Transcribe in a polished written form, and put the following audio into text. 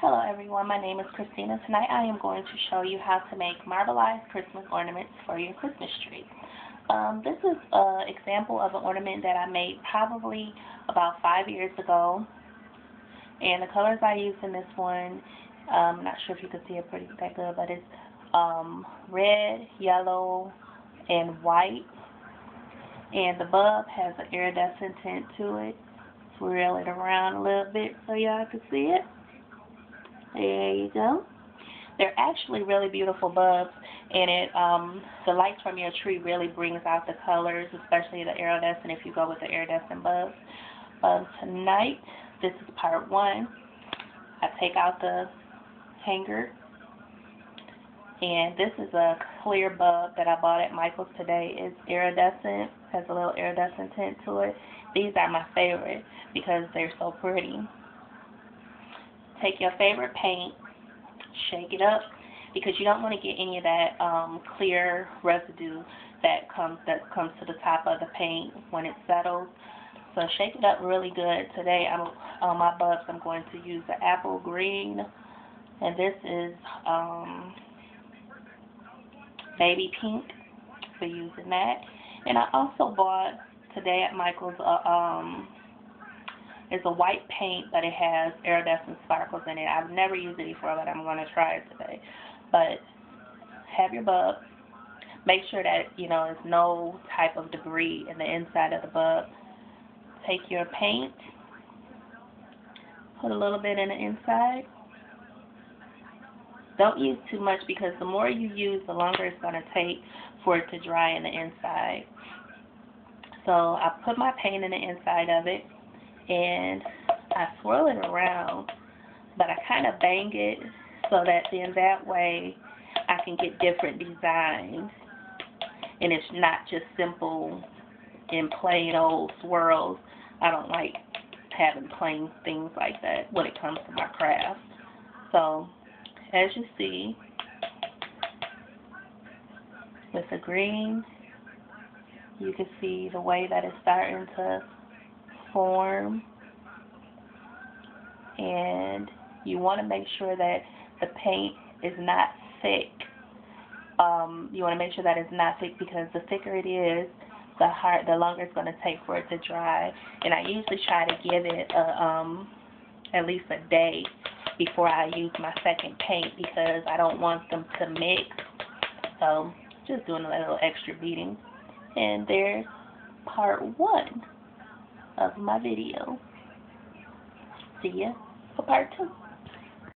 Hello everyone, my name is Christina. Tonight I am going to show you how to make marbleized Christmas ornaments for your Christmas tree. This is an example of an ornament that I made probably about 5 years ago. And the colors I used in this one, I'm not sure if you can see it pretty that good, but it's red, yellow, and white. And the bulb has an iridescent tint to it. Swirl it around a little bit so y'all can see it. There you go. They're actually really beautiful bulbs, and the light from your tree really brings out the colors, especially the iridescent if you go with the iridescent bulbs. Tonight, this is part one. I take out the hanger, and this is a clear bulb that I bought at Michael's today. It's iridescent, has a little iridescent tint to it. These are my favorite because they're so pretty. Take your favorite paint, shake it up, because you don't want to get any of that clear residue that comes to the top of the paint when it settles. So shake it up really good. Today, on my bulbs, I'm going to use the apple green, and this is baby pink for using that. And I also bought today at Michael's it's a white paint, but it has iridescent sparkles in it. I've never used it before, but I'm going to try it today. But have your bulb. Make sure that, there's no type of debris in the inside of the bulb. Take your paint, put a little bit in the inside. Don't use too much because the more you use, the longer it's going to take for it to dry in the inside. So I put my paint in the inside of it, and I swirl it around, but I kind of bang it so that then that way I can get different designs, and it's not just simple and plain old swirls. I don't like having plain things like that when it comes to my craft. So as you see, with the green, you can see the way that it's starting to form, and you want to make sure that the paint is not thick. You want to make sure that it's not thick because the thicker it is, the longer it's going to take for it to dry. And I usually try to give it at least a day before I use my second paint because I don't want them to mix. So just doing a little extra beating. And there's part one of my video. See ya for part two.